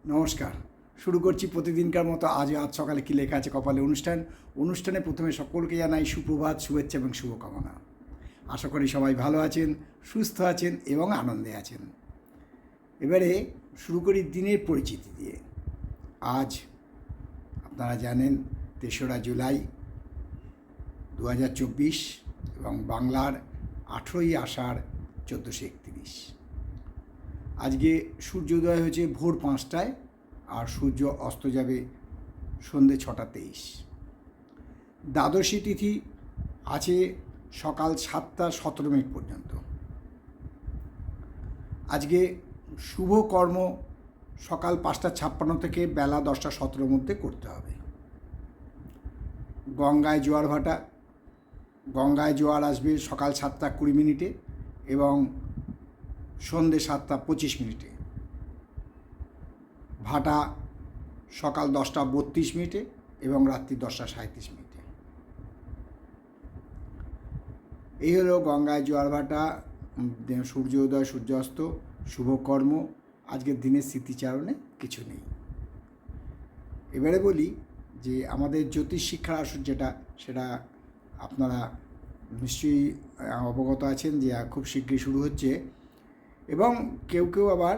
নমস্কার। শুরু করছি প্রতিদিনকার মতো আজ সকালে কী লেখা আছে কপালে অনুষ্ঠানে প্রথমে সকলকে জানাই সুপ্রভাত, শুভেচ্ছা এবং শুভকামনা। আশা করি সবাই ভালো আছেন, সুস্থ আছেন এবং আনন্দে আছেন। এবারে শুরু করি দিনের পরিচিতি দিয়ে। আজ আপনারা জানেন ৩রা জুলাই ২০২৪ এবং বাংলার ১৮ই আষাঢ় ১৪৩১। আজকে সূর্যোদয় হয়েছে ভোর ৫টায় আর সূর্য অস্ত যাবে সন্ধ্যে ৬টা ২৩। দ্বাদশী তিথি আছে সকাল ৭টা ১৭ পর্যন্ত। আজকে শুভ কর্ম সকাল ৫টা ৫৬ থেকে বেলা ১০টা ১৭ মধ্যে করতে হবে। গঙ্গায় জোয়ার আসবে সকাল ৭টা ২০ এবং সন্ধ্যে ৭টা ২৫। ভাটা সকাল 10টা 32 এবং রাত্রি 10টা 37। এই হলো গঙ্গায় জোয়ার ভাটা, সূর্যোদয় সূর্যাস্ত, শুভকর্ম। আজকের দিনের স্মৃতিচারণে কিছু নেই। এবারে বলি যে আমাদের জ্যোতিষ শিক্ষার আসর সেটা আপনারা নিশ্চয়ই অবগত আছেন যে খুব শীঘ্রই শুরু হচ্ছে। এবং কেউ আবার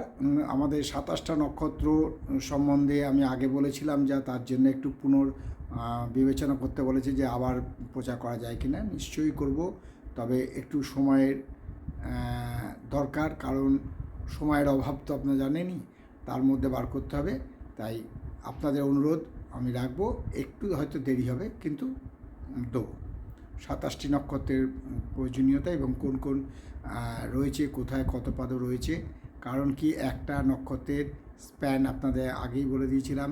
আমাদের ২৭টা নক্ষত্র সম্বন্ধে আমি আগে বলেছিলাম, যা তার জন্য একটু বিবেচনা করতে বলেছে যে আবার প্রচার করা যায় কি না। নিশ্চয়ই করব, তবে একটু সময়ের দরকার, কারণ সময়ের অভাব তো আপনারা জানেনই, তার মধ্যে বার করতে হবে। তাই আপনাদের অনুরোধ আমি রাখবো, একটু হয়তো দেরি হবে কিন্তু দেবো। ২৭টি নক্ষত্রের প্রয়োজনীয়তা এবং কোন কোন রয়েছে, কোথায় কত পাদ রয়েছে, কারণ কি একটা নক্ষত্রের স্প্যান আপনাদের আগেই বলে দিয়েছিলাম।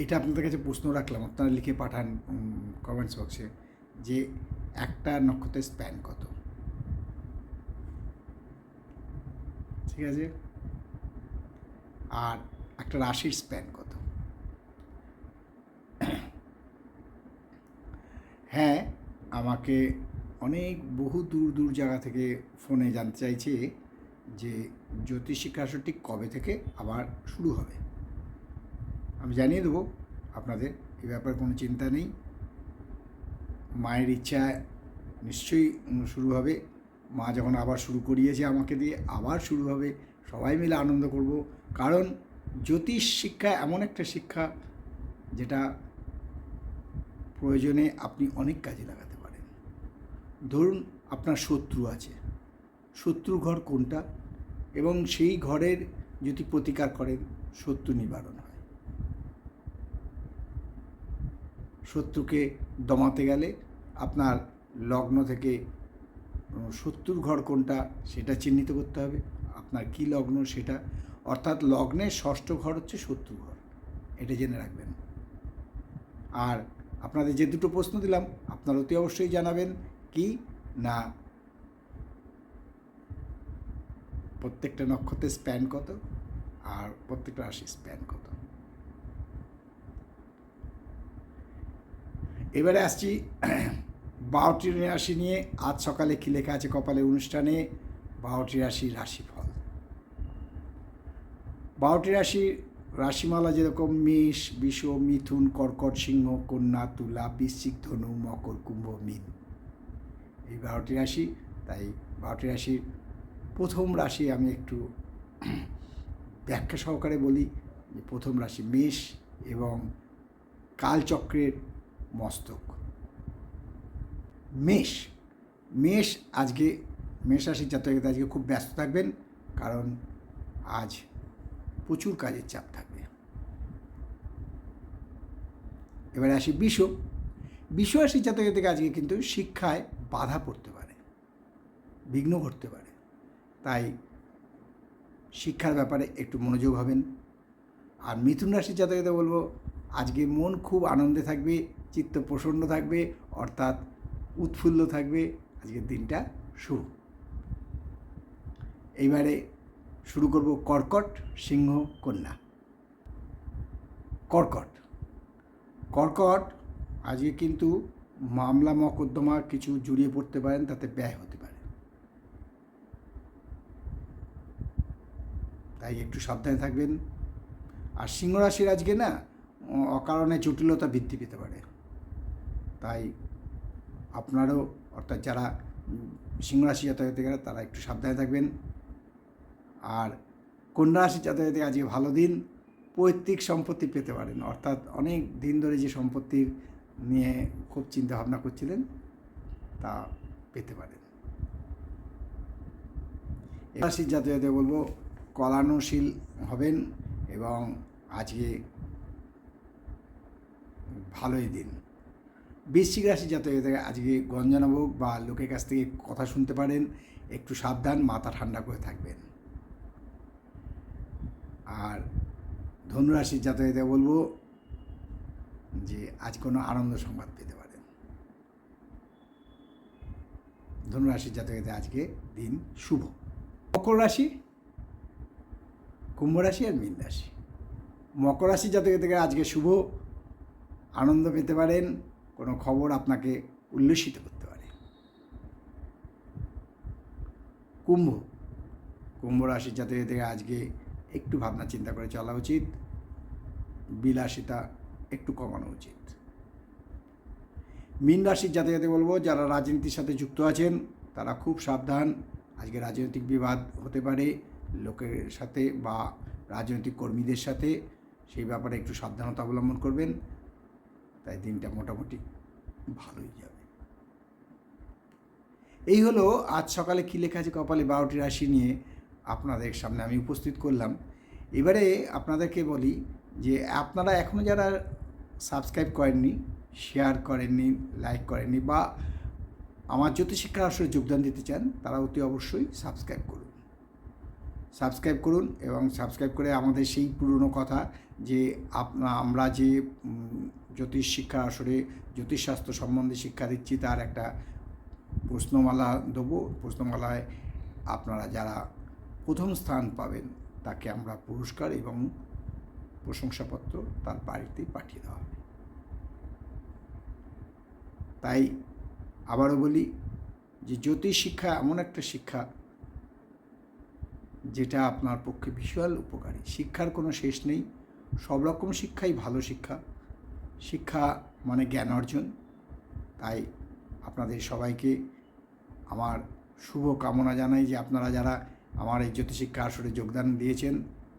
এটা আপনাদের কাছে প্রশ্ন রাখলাম, আপনারা লিখে পাঠান কমেন্টস বক্সে যে একটা নক্ষত্রের স্প্যান কত। ঠিক আছে, আর একটা রাশির স্প্যান কত। হ্যাঁ, আমাকে অনেক বহু দূর জায়গা থেকে ফোনে জানতে চাইছে যে জ্যোতিষ শিক্ষা আসরটি কবে থেকে আবার শুরু হবে। আমি জানিয়ে দেবো আপনাদের, এ ব্যাপারে কোনো চিন্তা নেই। মায়ের ইচ্ছায় নিশ্চয়ই শুরু হবে। মা যখন আবার শুরু করিয়েছে আমাকে দিয়ে, আবার শুরু হবে। সবাই মিলে আনন্দ করব, কারণ জ্যোতিষ শিক্ষা এমন একটা শিক্ষা যেটা প্রয়োজনে আপনি অনেক কাজে লাগাতে পারেন। ধরুন আপনার শত্রু আছে, শত্রু ঘর কোনটা, এবং সেই ঘরের যদি প্রতিকার করেন শত্রু নিবারণ হয়। শত্রুকে দমাতে গেলে আপনার লগ্ন থেকে শত্রুর ঘর কোনটা সেটা চিহ্নিত করতে হবে। আপনার কি লগ্ন সেটা, অর্থাৎ লগ্নের ষষ্ঠ ঘর হচ্ছে শত্রু ঘর, এটা জেনে রাখবেন। আর আপনাদের যে দুটো প্রশ্ন দিলাম আপনারা অতি অবশ্যই জানাবেন কি না প্রত্যেকটা নক্ষত্রের স্প্যান কত আর প্রত্যেকটা রাশির স্প্যান কত। এবারে আসছি 12টি রাশি নিয়ে। আজ সকালে কী লেখা আছে কপালে অনুষ্ঠানে 12টি রাশির রাশিফল। 12টি রাশির রাশিমালা যেরকম মেষ, বৃষ, মিথুন, কর্কট, সিংহ, কন্যা, তুলা, বৃশ্চিক, ধনু, মকর, কুম্ভ, মীন, এই 12টি রাশি। তাই 12টি রাশির প্রথম রাশি আমি একটু ব্যাখ্যা সহকারে বলি যে প্রথম রাশি মেষ এবং কালচক্রের মস্তক। মেষ আজকে মেষ রাশির জাতকরা আজকে খুব ব্যস্ত থাকবেন, কারণ আজ প্রচুর কাজের চাপ থাকবে। এবারে আসি বৃষ রাশির জাতকের থেকে আজকে কিন্তু শিক্ষায় বাধা পড়তে পারে, বিঘ্ন ঘটতে পারে। তাই শিক্ষার ব্যাপারে একটু মনোযোগ হবেন। আর মিথুন রাশির জাতকদের বলবো আজকে মন খুব আনন্দে থাকবে, চিত্ত প্রসন্ন থাকবে, অর্থাৎ উৎফুল্ল থাকবে। আজকের দিনটা শুভ। এইবারে শুরু করব কর্কট, সিংহ, কন্যা। কর্কট আজকে কিন্তু মামলা মকদ্দমা কিছু জড়িয়ে পড়তে পারেন, তাতে ব্যয় হতে পারে। তাই একটু সাবধানে থাকবেন। আর সিংহ রাশির আজকে না অকারণে জটিলতা বৃদ্ধি পেতে পারে, তাই আপনারও অর্থাৎ যারা সিংহ রাশি জাতকেরা তারা একটু সাবধানে থাকবেন। আর কন্যা রাশি জাতকের আজকে ভালো দিন, পৈতৃক সম্পত্তি পেতে পারেন, অর্থাৎ অনেক দিন ধরে যে সম্পত্তির নিয়ে খুব চিন্তা ভাবনা করছিলেন তা পেতে পারেন। রাশির জাতকদের বলবো কলানুশীল হবেন এবং আজকে ভালোই দিন। বৃশ্চিক রাশি জাতকদের আজকে গঞ্জনাভোগ বা লোকের কাছ থেকে কথা শুনতে পারেন, একটু সাবধান, মাথা ঠান্ডা করে থাকবেন। আর ধনুরাশির জাতকদের বলবো যে আজ কোনো আনন্দ সংবাদ পেতে পারেন। ধনুরাশির জাতকদের আজকে দিন শুভ। মকর রাশি, কুম্ভ রাশি আর মীন রাশি। মকর রাশি জাতকদের আজকে শুভ, আনন্দ পেতে পারেন, কোনো খবর আপনাকে উল্লসিত করতে পারে। কুম্ভ রাশির জাতকদের আজকে একটু ভাবনা চিন্তা করে চলা উচিত, বিলাসিতা একটু কমানো উচিত। মীন রাশির জাতকদের বলবো যারা রাজনীতির সাথে যুক্ত আছেন তারা খুব সাবধান, আজকে রাজনৈতিক বিবাদ হতে পারে লোকের সাথে বা রাজনৈতিক কর্মীদের সাথে, সেই ব্যাপারে একটু সাবধানতা অবলম্বন করবেন, তাই দিনটা মোটামুটি ভালোই যাবে। এই হলো আজ সকালে কী লেখা আছে কপালে 12টি রাশি নিয়ে আপনাদের সামনে আমি উপস্থিত করলাম। এবারে আপনাদেরকে বলি যে আপনারা এখনও যারা সাবস্ক্রাইব করেননি, শেয়ার করেননি, লাইক করেননি বা আমার জ্যোতিষশিক্ষা আসরে যোগদান দিতে চান তারা অতি অবশ্যই সাবস্ক্রাইব করুন এবং সাবস্ক্রাইব করে আমাদের সেই পুরনো কথা যে আমরা যে জ্যোতিষশিক্ষা আসরে জ্যোতিষশাস্ত্র সম্বন্ধে শিক্ষা দিচ্ছি তার একটা প্রশ্নমালা দেবো। প্রশ্নমালায় আপনারা যারা প্রথম স্থান পাবেন তাকে আমরা পুরস্কার এবং প্রশংসাপত্র তার বাড়িতেই পাঠিয়ে দেওয়া হবে। তাই আবারও বলি যে জ্যোতিষ শিক্ষা এমন একটা শিক্ষা যেটা আপনার পক্ষে বিশাল উপকারী। শিক্ষার কোনো শেষ নেই, সব রকম শিক্ষাই ভালো শিক্ষা। শিক্ষা মানে জ্ঞান অর্জন। তাই আপনাদের সবাইকে আমার শুভ কামনা জানাই যে আপনারা যারা আমার এই জ্যোতিষশিক্ষা আসরে যোগদান দিয়েছেন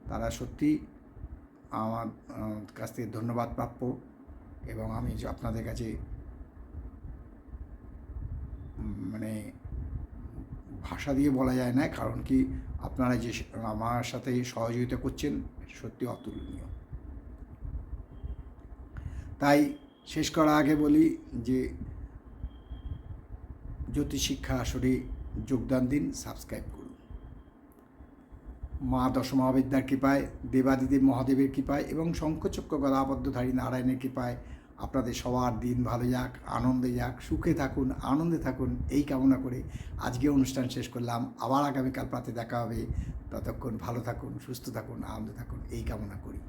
তারা সত্যি আমার কাছ থেকে ধন্যবাদ প্রাপ্য এবং আমি আপনাদের কাছে মানে ভাষা দিয়ে বলা যায় না, কারণ কি আপনারা যে আমার সাথে সহযোগিতা করছেন সত্যি অতুলনীয়। তাই শেষ করার আগে বলি যে জ্যোতিষশিক্ষা আসরে যোগদান দিন, সাবস্ক্রাইব করুন। মা দশমহাবিদ্যার কৃপায়, দেবাদিদেব মহাদেবের কৃপায় এবং শঙ্খচক্র গদাবদ্ধধারী নারায়ণের কৃপায় আপনাদের সবার দিন ভালো যাক, আনন্দে যাক, সুখে থাকুন, আনন্দে থাকুন, এই কামনা করে আজকে অনুষ্ঠান শেষ করলাম। আবার আগামীকাল প্রাতে দেখা হবে। ততক্ষণ ভালো থাকুন, সুস্থ থাকুন, আনন্দে থাকুন, এই কামনা করি।